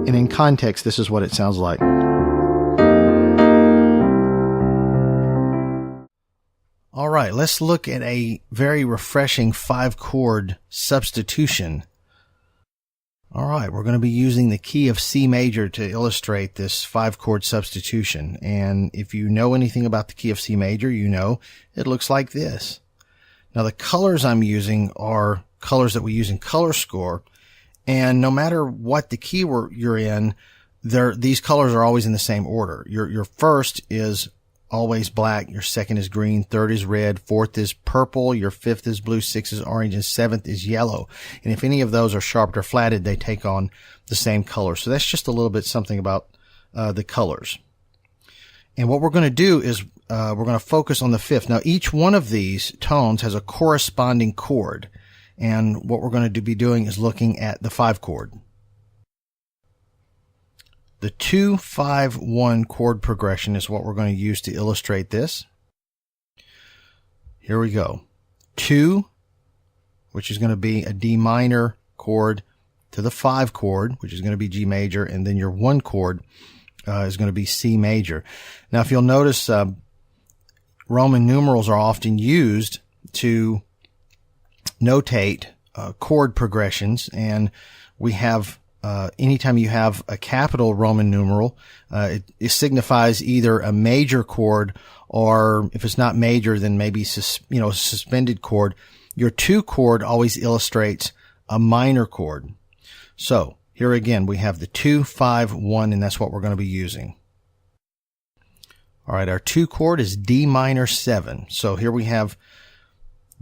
And in context, this is what it sounds like. All right, let's look at a very refreshing 5-chord substitution. All right, we're going to be using the key of C major to illustrate this 5-chord substitution. And if you know anything about the key of C major, you know it looks like this. Now, the colors I'm using are colors that we use in color score. And no matter what the key you're in, these colors are always in the same order. Your first is always black, your second is green, third is red, fourth is purple, your fifth is blue, sixth is orange, and seventh is yellow. And if any of those are sharped or flatted, they take on the same color. So that's just a little bit something about the colors. And what we're going to do is we're going to focus on the fifth. Now, each one of these tones has a corresponding chord. And what we're going to be doing is looking at the 5-chord. The 2-5-1 chord progression is what we're going to use to illustrate this. Here we go. 2, which is going to be a D minor chord, to the 5 chord, which is going to be G major, and then your 1 chord is going to be C major. Now, if you'll notice, Roman numerals are often used to notate chord progressions, and we have anytime you have a capital Roman numeral, it signifies either a major chord, or if it's not major, then maybe a suspended chord. Your 2 chord always illustrates a minor chord. So here again we have the 2-5-1, and that's what we're going to be using. All right, our 2 chord is D minor 7. So here we have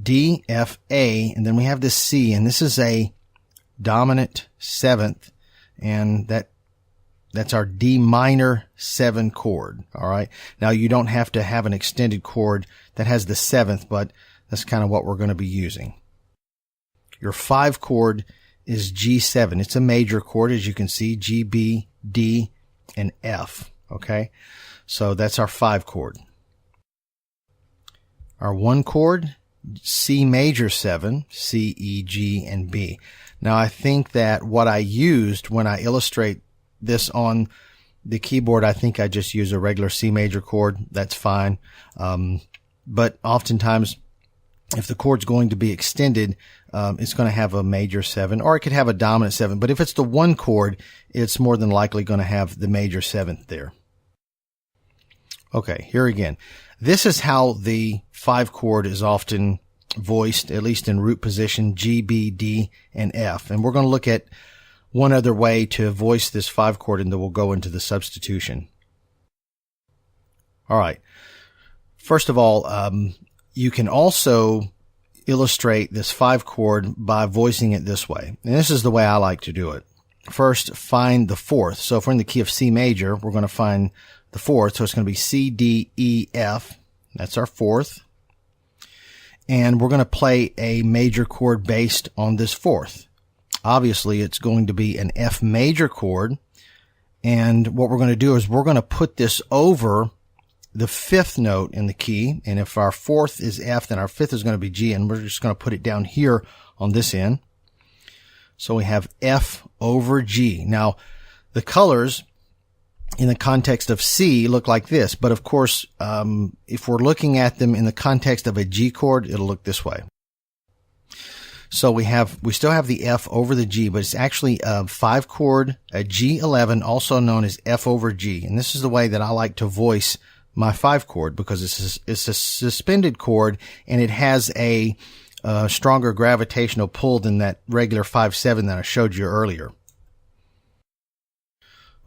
D, F, A, and then we have this C, and this is a dominant 7th, and that's our D minor 7 chord. All right. Now, you don't have to have an extended chord that has the 7th, but that's kind of what we're going to be using. Your 5 chord is G7. It's a major chord, as you can see, G, B, D, and F. Okay. So that's our 5 chord. Our 1 chord, C major 7, C, E, G, and B. Now, I think that what I used when I illustrate this on the keyboard, I think I just use a regular C major chord. That's fine. But oftentimes, if the chord's going to be extended, it's going to have a major 7, or it could have a dominant 7. But if it's the 1 chord, it's more than likely going to have the major 7th there. Okay, here again. This is how the 5 chord is often voiced, at least in root position, G, B, D, and F. And we're going to look at one other way to voice this 5 chord, and then we'll go into the substitution. All right. First of all, you can also illustrate this 5 chord by voicing it this way. And this is the way I like to do it. First, find the 4th. So if we're in the key of C major, we're going to find the 4th. So it's going to be C, D, E, F. That's our 4th. And we're going to play a major chord based on this 4th. Obviously, it's going to be an F major chord. And what we're going to do is we're going to put this over the 5th note in the key. And if our 4th is F, then our 5th is going to be G. And we're just going to put it down here on this end. So we have F over G. Now, the colors in the context of C look like this. But of course, if we're looking at them in the context of a G chord, it'll look this way. So we still have the F over the G, but it's actually a 5 chord, a G11, also known as F over G. And this is the way that I like to voice my 5 chord, because it's a suspended chord, and it has a stronger gravitational pull than that regular 5/7 that I showed you earlier.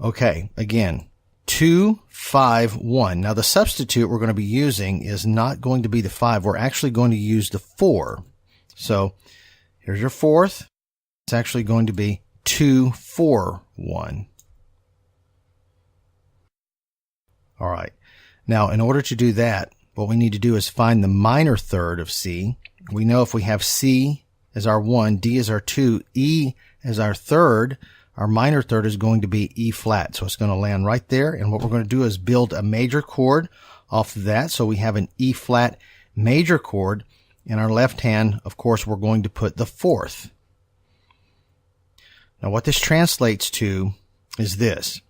Okay, again, 2-5-1. Now the substitute we're going to be using is not going to be the 5. We're actually going to use the 4. So here's your 4th. It's actually going to be 2-4-1. All right. Now, in order to do that, what we need to do is find the minor third of C. We know if we have C as our 1, D as our 2, E as our 3rd, our minor third is going to be E flat. So it's going to land right there. And what we're going to do is build a major chord off of that. So we have an E flat major chord. In our left hand, of course, we're going to put the 4th. Now what this translates to is this.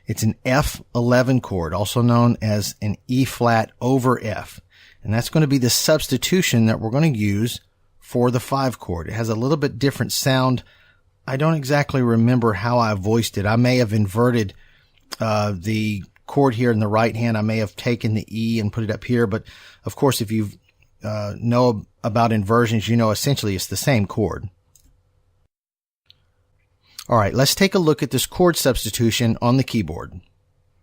It's an F11 chord, also known as an E flat over F. And that's going to be the substitution that we're going to use for the 5 chord. It has a little bit different sound. I don't exactly remember how I voiced it. I may have inverted the chord here in the right hand. I may have taken the E and put it up here. But of course, if you know about inversions, you know essentially it's the same chord. All right, let's take a look at this chord substitution on the keyboard.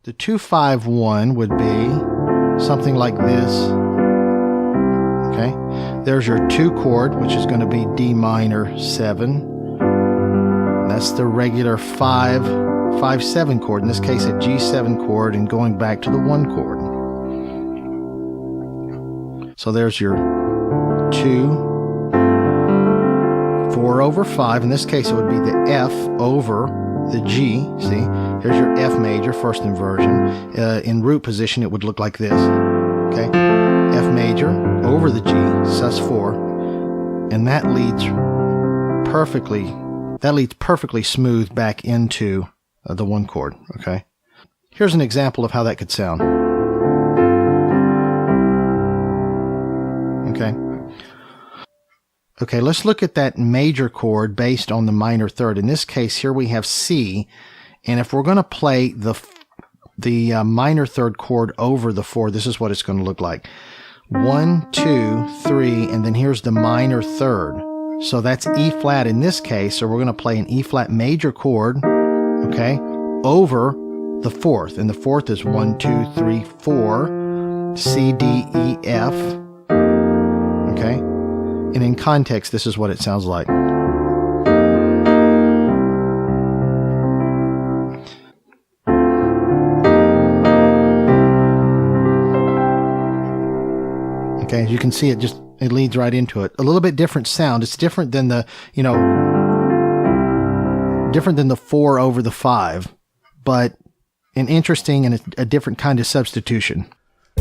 The 2-5-1 would be something like this. Okay, there's your 2 chord, which is going to be D minor 7. That's the regular 5-7 chord, in this case a G7 chord, and going back to the 1 chord. So there's your 2, 4 over 5. In this case, it would be the F over the G. See, here's your F major, first inversion. In root position, it would look like this. Okay, F major over the G, sus4, and that leads perfectly smooth back into the 1 chord. Okay, here's an example of how that could sound. Okay, let's look at that major chord based on the minor third. In this case, here we have C, and if we're going to play the minor third chord over the 4, this is what it's going to look like. 1, 2, 3, and then here's the minor third. So that's E flat in this case, so we're going to play an E flat major chord, okay, over the 4th, and the 4th is 1, 2, 3, 4, C, D, E, F, okay? And in context, this is what it sounds like. Okay, as you can see, it leads right into it. A little bit different sound. It's different than the, different than the 4 over the 5, but an interesting and a different kind of substitution.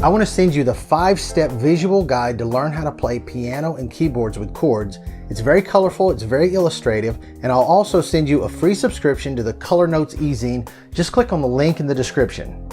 I want to send you the 5-step visual guide to learn how to play piano and keyboards with chords. It's very colorful, it's very illustrative, and I'll also send you a free subscription to the Color Notes e-zine. Just click on the link in the description.